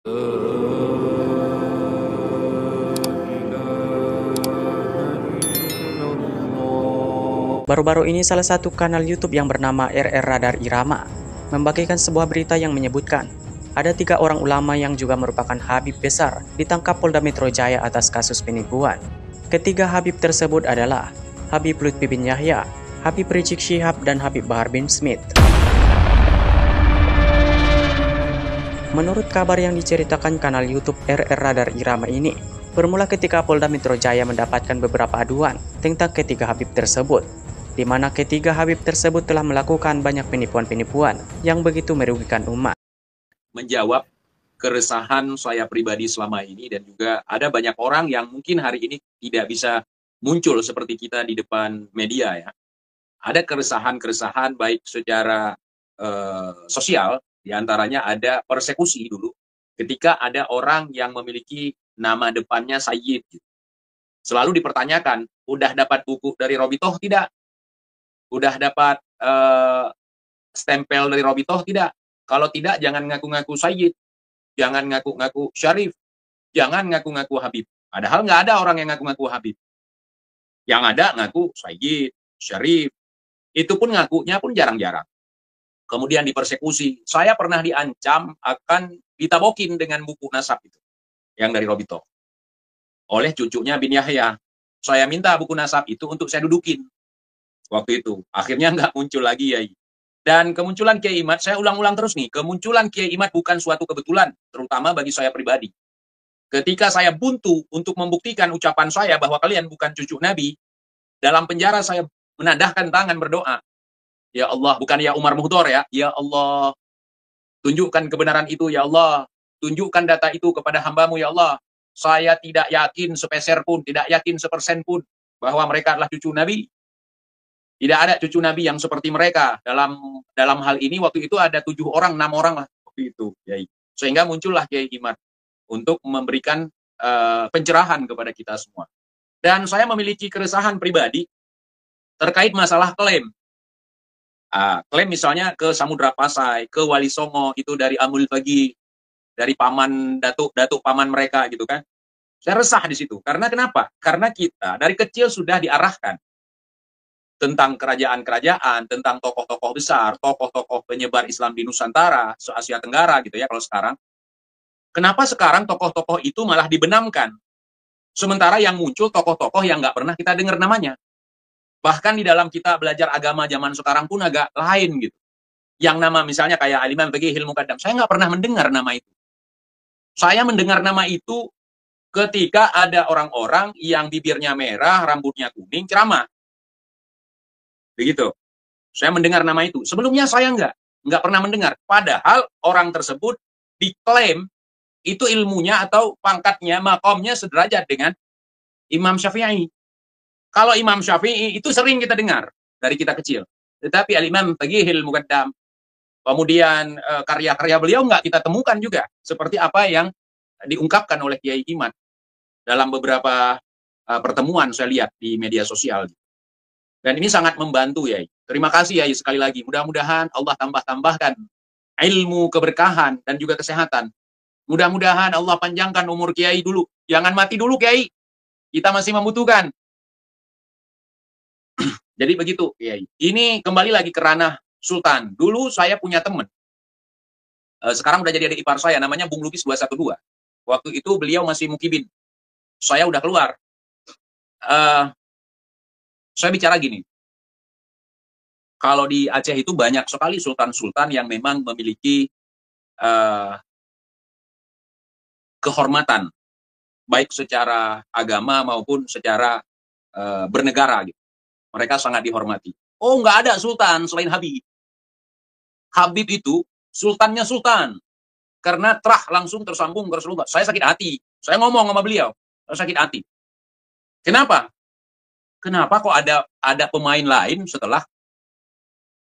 Baru-baru ini salah satu kanal YouTube yang bernama RR Radar Irama membagikan sebuah berita yang menyebutkan ada 3 orang ulama yang juga merupakan Habib besar ditangkap Polda Metro Jaya atas kasus penipuan. Ketiga Habib tersebut adalah Habib Lutfi bin Yahya, Habib Rizik Syihab, dan Habib Bahar bin Smith. Menurut kabar yang diceritakan kanal YouTube RR Radar Irama ini, bermula ketika Polda Metro Jaya mendapatkan beberapa aduan tentang ketiga Habib tersebut, di mana ketiga Habib tersebut telah melakukan banyak penipuan-penipuan yang begitu merugikan umat. Menjawab keresahan saya pribadi selama ini, dan juga ada banyak orang yang mungkin hari ini tidak bisa muncul seperti kita di depan media ya. Ada keresahan-keresahan baik secara sosial, diantaranya ada persekusi dulu ketika ada orang yang memiliki nama depannya Sayyid. Selalu dipertanyakan, udah dapat buku dari Robitoh tidak? Udah dapat stempel dari Robitoh tidak? Kalau tidak, jangan ngaku-ngaku Sayyid, jangan ngaku-ngaku Syarif, jangan ngaku-ngaku Habib. Padahal nggak ada orang yang ngaku-ngaku Habib. Yang ada ngaku Sayyid, Syarif. Itu pun ngakunya pun jarang-jarang. Kemudian dipersekusi. Saya pernah diancam akan ditabokin dengan buku nasab itu, yang dari Robitoh, oleh cucunya bin Yahya. Saya minta buku nasab itu untuk saya dudukin waktu itu. Akhirnya nggak muncul lagi ya. Dan kemunculan Kiai Imad, saya ulang-ulang terus nih, kemunculan Kiai Imad bukan suatu kebetulan, terutama bagi saya pribadi. Ketika saya buntu untuk membuktikan ucapan saya bahwa kalian bukan cucu Nabi, dalam penjara saya menadahkan tangan berdoa. Ya Allah, bukan ya Umar Muhdor ya, ya Allah, tunjukkan kebenaran itu ya Allah, tunjukkan data itu kepada hambamu ya Allah. Saya tidak yakin sepeser pun, tidak yakin sepersen pun bahwa mereka adalah cucu Nabi. Tidak ada cucu Nabi yang seperti mereka. Dalam hal ini waktu itu ada 7 orang, 6 orang lah waktu itu, Kiai. Sehingga muncullah Kiai Imad untuk memberikan pencerahan kepada kita semua. Dan saya memiliki keresahan pribadi terkait masalah klaim. Klaim misalnya ke Samudra Pasai, ke Wali Songo, itu dari Amul Bagi, dari paman, datuk paman mereka gitu kan. Saya resah di situ. Karena kenapa? Karena kita dari kecil sudah diarahkan tentang kerajaan-kerajaan, tentang tokoh-tokoh besar, tokoh-tokoh penyebar Islam di Nusantara, se-Asia Tenggara gitu ya kalau sekarang. Kenapa sekarang tokoh-tokoh itu malah dibenamkan? Sementara yang muncul tokoh-tokoh yang nggak pernah kita dengar namanya. Bahkan di dalam kita belajar agama zaman sekarang pun agak lain gitu. Yang nama misalnya kayak Al-Imam Fiqihil Muqaddam, saya nggak pernah mendengar nama itu. Saya mendengar nama itu ketika ada orang-orang yang bibirnya merah, rambutnya kuning, ceramah. Begitu. Saya mendengar nama itu. Sebelumnya saya nggak pernah mendengar. Padahal orang tersebut diklaim itu ilmunya atau pangkatnya, makomnya sederajat dengan Imam Syafi'i. Kalau Imam Syafi'i itu sering kita dengar dari kita kecil. Tetapi Al-Imam Fiqihil Muqaddam, kemudian karya-karya beliau nggak kita temukan juga. Seperti apa yang diungkapkan oleh Kiai Imad dalam beberapa pertemuan saya lihat di media sosial. Dan ini sangat membantu ya. Terima kasih ya sekali lagi. Mudah-mudahan Allah tambah-tambahkan ilmu, keberkahan, dan juga kesehatan. Mudah-mudahan Allah panjangkan umur Kiai dulu. Jangan mati dulu Kiai. Kita masih membutuhkan. Jadi begitu Kiai. Ini kembali lagi ke ranah Sultan. Dulu saya punya teman. Sekarang udah jadi adik ipar saya. Namanya Bung Lukis 212. Waktu itu beliau masih mukibin. Saya udah keluar. Saya bicara gini, kalau di Aceh itu banyak sekali sultan-sultan yang memang memiliki kehormatan, baik secara agama maupun secara bernegara. Gitu. Mereka sangat dihormati. Oh, nggak ada sultan selain Habib. Habib itu sultannya sultan. Karena terah langsung tersambung ke Rasulullah. Saya sakit hati. Saya ngomong sama beliau, saya sakit hati. Kenapa? Kenapa kok ada pemain lain setelah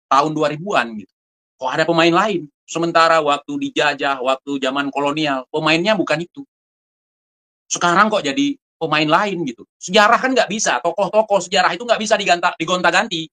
tahun 2000-an gitu? Kok ada pemain lain? Sementara waktu dijajah, waktu zaman kolonial, pemainnya bukan itu. Sekarang kok jadi pemain lain gitu. Sejarah kan nggak bisa, tokoh-tokoh sejarah itu nggak bisa digonta-ganti.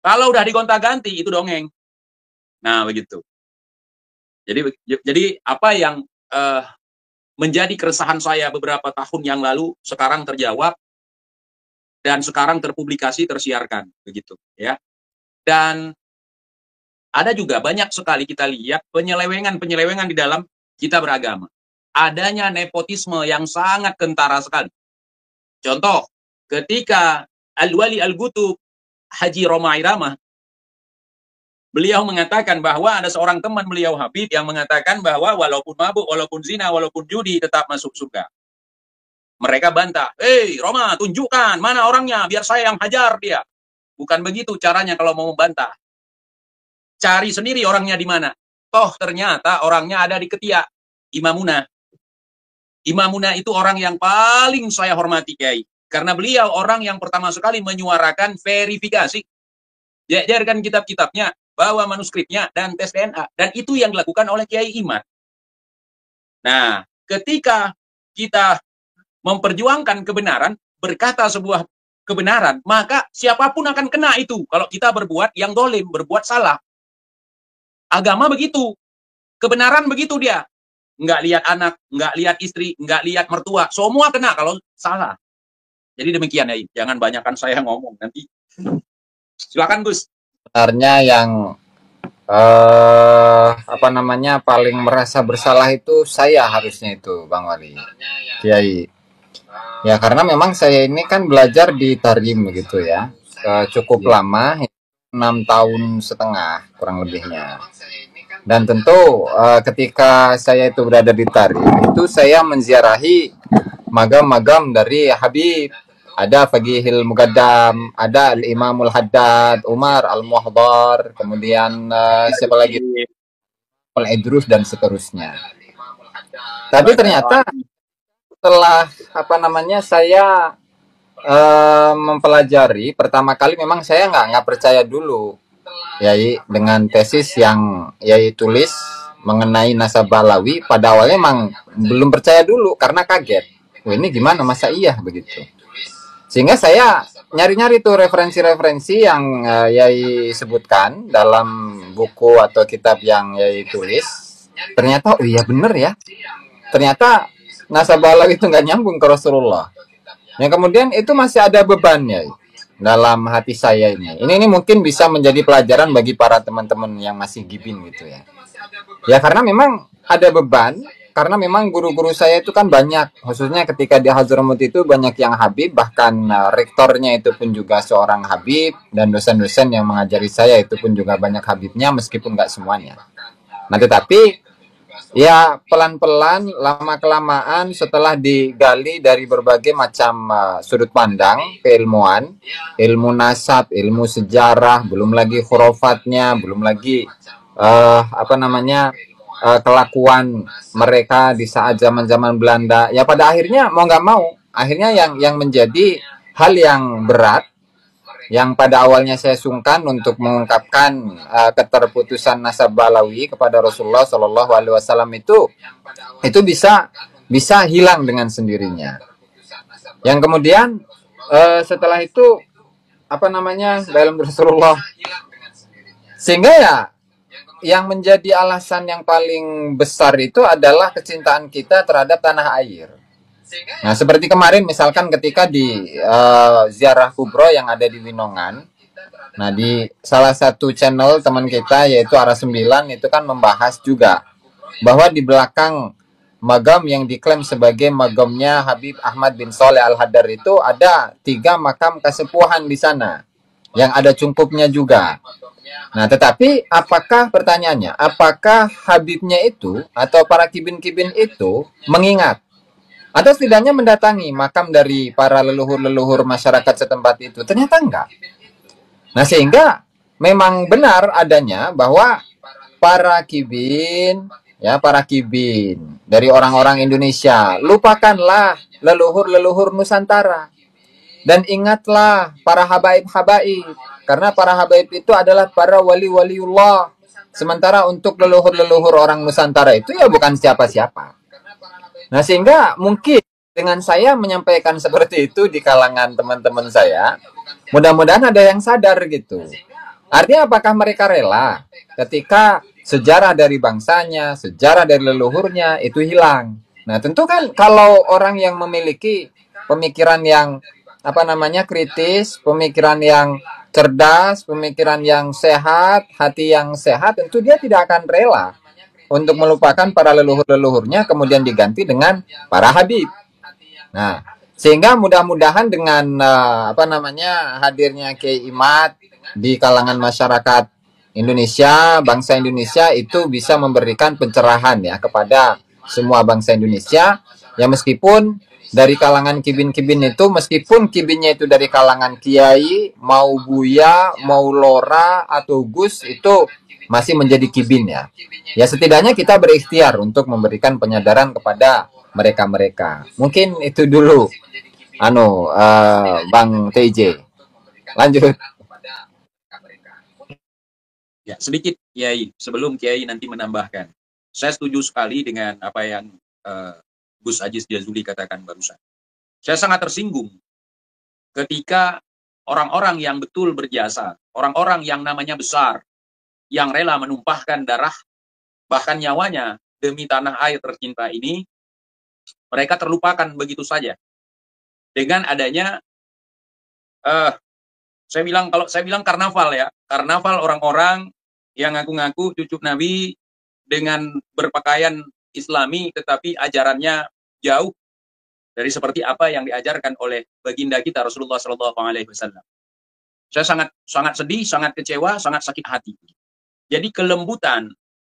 Kalau udah digonta-ganti, itu dongeng. Nah, begitu. Jadi apa yang menjadi keresahan saya beberapa tahun yang lalu sekarang terjawab dan sekarang terpublikasi, tersiarkan begitu ya. Dan ada juga banyak sekali kita lihat penyelewengan di dalam kita beragama. Adanya nepotisme yang sangat kentara sekali. Contoh, ketika Al-Wali Al-Gutub Haji Roma Irama, beliau mengatakan bahwa ada seorang teman beliau Habib yang mengatakan bahwa walaupun mabuk, walaupun zina, walaupun judi tetap masuk surga. Mereka bantah, Roma tunjukkan mana orangnya biar saya yang hajar dia. Bukan begitu caranya kalau mau membantah. Cari sendiri orangnya di mana. Toh ternyata orangnya ada di Ketiak, Imam Munah. Imam Munah itu orang yang paling saya hormati, Kiai. Karena beliau orang yang pertama sekali menyuarakan verifikasi. Diajarkan kitab-kitabnya, bawa manuskripnya, dan tes DNA. Dan itu yang dilakukan oleh Kiai Iman. Nah, ketika kita memperjuangkan kebenaran, berkata sebuah kebenaran, maka siapapun akan kena itu. Kalau kita berbuat yang dolim, berbuat salah. Agama begitu. Kebenaran begitu dia. Nggak lihat anak, nggak lihat istri, nggak lihat mertua. Semua kena kalau salah. Jadi demikian ya. Jangan banyakkan saya ngomong nanti. Silakan Gus. Sebenarnya yang paling merasa bersalah itu saya harusnya itu Bang Wali, Kiai. Ya karena memang saya ini kan belajar di Tarim begitu ya, cukup lama, 6 tahun setengah kurang lebihnya. Dan tentu ketika saya itu berada di Tarim itu saya menziarahi magam-magam dari Habib. Ada Faqihil Muqaddam, ada Al-Imamul Haddad, Umar Al-Muhdar, kemudian siapa lagi? Al-Idrus dan seterusnya. Tapi ternyata setelah saya mempelajari pertama kali memang saya nggak percaya dulu Yai dengan tesis yang Yai tulis mengenai nasab Balawi. Pada awalnya emang belum percaya dulu karena kaget. Wah, ini gimana masa iya begitu. Sehingga saya nyari-nyari tuh referensi-referensi yang Yai sebutkan dalam buku atau kitab yang Yai tulis. Ternyata oh iya bener ya. Ternyata nasab Balawi itu nggak nyambung ke Rasulullah. Yang kemudian itu masih ada bebannya dalam hati saya ini. Ini mungkin bisa menjadi pelajaran bagi para teman-teman yang masih gibin gitu ya. Ya karena memang ada beban. Karena memang guru-guru saya itu kan banyak, khususnya ketika di Hadramut itu banyak yang Habib, bahkan rektornya itu pun juga seorang Habib, dan dosen-dosen yang mengajari saya itu pun juga banyak Habibnya, meskipun nggak semuanya. Nah tetapi ya pelan-pelan, lama-kelamaan setelah digali dari berbagai macam sudut pandang keilmuan, ilmu nasab, ilmu sejarah, belum lagi khurafatnya, belum lagi kelakuan mereka di saat zaman-zaman Belanda. Ya pada akhirnya mau nggak mau, akhirnya yang menjadi hal yang berat, yang pada awalnya saya sungkan untuk mengungkapkan keterputusan nasab Balawi kepada Rasulullah Shallallahu Alaihi Wasallam itu bisa hilang dengan sendirinya. Yang kemudian setelah itu dalam Rasulullah, sehingga ya yang menjadi alasan yang paling besar itu adalah kecintaan kita terhadap tanah air. Nah, seperti kemarin misalkan ketika di ziarah kubro yang ada di Winongan. Nah, di salah satu channel teman kita yaitu Arah 9 itu kan membahas juga bahwa di belakang magam yang diklaim sebagai magamnya Habib Ahmad bin Sholeh Al-Haddar itu ada 3 makam kesepuhan di sana yang ada cungkupnya juga. Nah, tetapi pertanyaannya, apakah Habibnya itu atau para kibin-kibin itu mengingat atau setidaknya mendatangi makam dari para leluhur-leluhur masyarakat setempat itu? Ternyata enggak. Nah, sehingga memang benar adanya bahwa para kibin dari orang-orang Indonesia, lupakanlah leluhur-leluhur Nusantara. Dan ingatlah para habaib-habaib. Karena para habaib itu adalah para wali-waliullah. Sementara untuk leluhur-leluhur orang Nusantara itu ya bukan siapa-siapa. Nah sehingga mungkin dengan saya menyampaikan seperti itu di kalangan teman-teman saya, mudah-mudahan ada yang sadar gitu. Artinya apakah mereka rela ketika sejarah dari bangsanya, sejarah dari leluhurnya itu hilang. Nah, tentu kan kalau orang yang memiliki pemikiran yang kritis, pemikiran yang cerdas, pemikiran yang sehat, hati yang sehat, tentu dia tidak akan rela untuk melupakan para leluhur-leluhurnya kemudian diganti dengan para habib. Nah, sehingga mudah-mudahan dengan hadirnya Kiai Imad di kalangan masyarakat Indonesia, bangsa Indonesia itu bisa memberikan pencerahan ya kepada semua bangsa Indonesia. Ya meskipun dari kalangan kibin-kibin itu, meskipun kibinnya itu dari kalangan kiai, mau buya, mau lora atau gus, itu masih menjadi kibin ya. Ya setidaknya kita berikhtiar untuk memberikan penyadaran kepada mereka-mereka. Mungkin itu dulu, Bang TJ. Lanjut. Ya, sedikit Kiai, sebelum Kiai nanti menambahkan. Saya setuju sekali dengan apa yang Gus Aziz Jazuli katakan barusan. Saya sangat tersinggung ketika orang-orang yang betul berjasa, orang-orang yang namanya besar, yang rela menumpahkan darah, bahkan nyawanya demi tanah air tercinta ini, mereka terlupakan begitu saja. Dengan adanya, kalau saya bilang karnaval ya, karnaval orang-orang yang ngaku-ngaku cucu Nabi dengan berpakaian Islami, tetapi ajarannya jauh dari seperti apa yang diajarkan oleh baginda kita Rasulullah SAW. Saya sangat sedih, sangat kecewa, sangat sakit hati. Jadi kelembutan,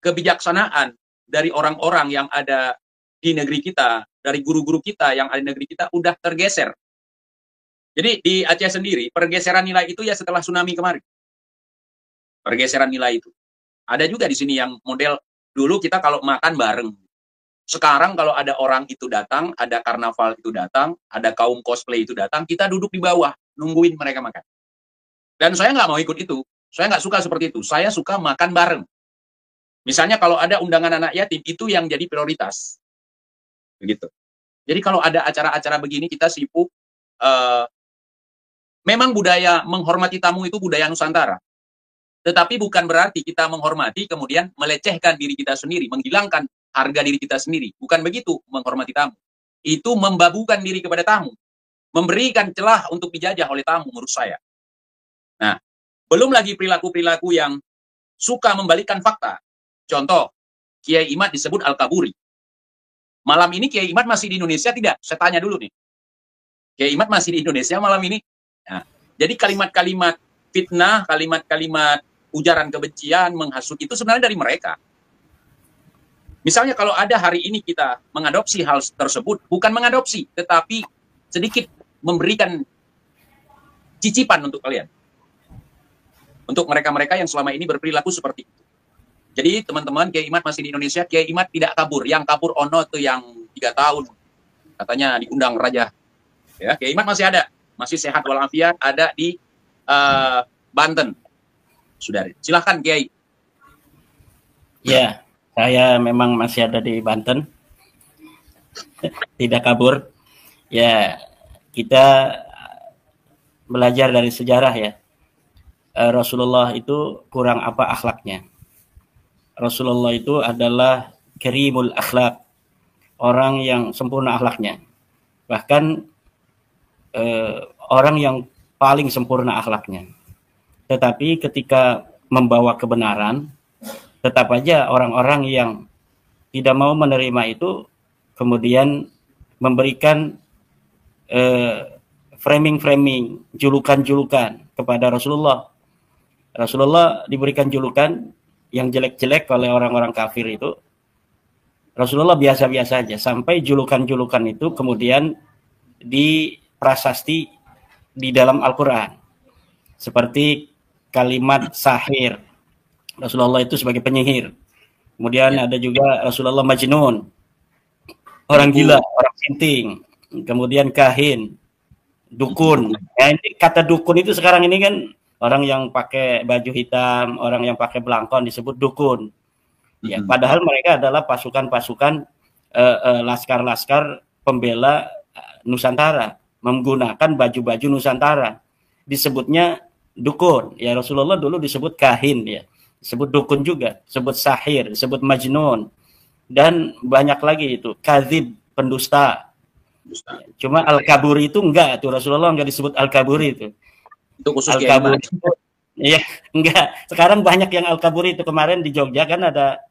kebijaksanaan dari orang-orang yang ada di negeri kita, dari guru-guru kita yang ada di negeri kita, udah tergeser. Jadi di Aceh sendiri, pergeseran nilai itu ya setelah tsunami kemarin. Pergeseran nilai itu. Ada juga di sini yang model dulu kita kalau makan bareng. Sekarang kalau ada orang itu datang, ada karnaval itu datang, ada kaum cosplay itu datang, kita duduk di bawah, nungguin mereka makan. Dan saya nggak mau ikut itu. Saya nggak suka seperti itu. Saya suka makan bareng. Misalnya kalau ada undangan anak yatim, itu yang jadi prioritas. Begitu. Jadi kalau ada acara-acara begini, kita sibuk. Memang budaya menghormati tamu itu budaya Nusantara. Tetapi bukan berarti kita menghormati kemudian melecehkan diri kita sendiri, menghilangkan harga diri kita sendiri. Bukan begitu menghormati tamu. Itu membabukan diri kepada tamu. Memberikan celah untuk dijajah oleh tamu menurut saya. Nah, belum lagi perilaku-perilaku yang suka membalikkan fakta. Contoh, Kiai Imad disebut Al-Kaburi. Malam ini Kiai Imad masih di Indonesia tidak? Saya tanya dulu nih. Kiai Imad masih di Indonesia malam ini? Nah, jadi kalimat-kalimat fitnah, kalimat-kalimat ujaran kebencian, menghasut itu sebenarnya dari mereka. Misalnya kalau ada hari ini kita mengadopsi hal tersebut, bukan mengadopsi, tetapi sedikit memberikan cicipan untuk kalian. Untuk mereka-mereka yang selama ini berperilaku seperti itu. Jadi teman-teman, Kiai Imad masih di Indonesia, Kiai Imad tidak kabur. Yang kabur Ono itu yang 3 tahun. Katanya diundang Raja. Ya, Kiai Imad masih ada. Masih sehat walafiat, ada di Banten. Sudah, silahkan Kiai. Ya, saya memang masih ada di Banten. Tidak kabur. Ya, kita belajar dari sejarah ya. Rasulullah itu kurang apa akhlaknya. Rasulullah itu adalah karimul akhlak. Orang yang sempurna akhlaknya. Bahkan orang yang paling sempurna akhlaknya. Tetapi ketika membawa kebenaran, tetap aja orang-orang yang tidak mau menerima itu kemudian memberikan framing-framing, julukan-julukan kepada Rasulullah. Rasulullah diberikan julukan yang jelek-jelek oleh orang-orang kafir itu. Rasulullah biasa-biasa aja, sampai julukan-julukan itu kemudian diprasasti di dalam Al-Quran. Seperti kalimat sahir. Rasulullah itu sebagai penyihir. Kemudian ada juga Rasulullah majnun. Orang gila, orang sinting. Kemudian kahin, dukun. Ya, ini kata dukun itu sekarang ini kan orang yang pakai baju hitam, orang yang pakai belangkon disebut dukun. Ya, padahal mereka adalah pasukan-pasukan laskar-laskar pembela Nusantara, menggunakan baju-baju Nusantara. Disebutnya dukun. Ya Rasulullah dulu disebut kahin ya. disebut dukun juga, disebut sahir, disebut majnun, dan banyak lagi itu, kadzib, pendusta. Cuma al-kaburi itu enggak tuh, Rasulullah enggak disebut al-kaburi itu. Itu khusus Al-kaburi. Iya, enggak. Sekarang banyak yang al-kaburi itu. Kemarin di Jogja kan ada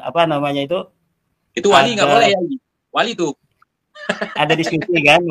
apa namanya itu? Itu wali nggak boleh ya? Wali tuh. Ada diskusi kan,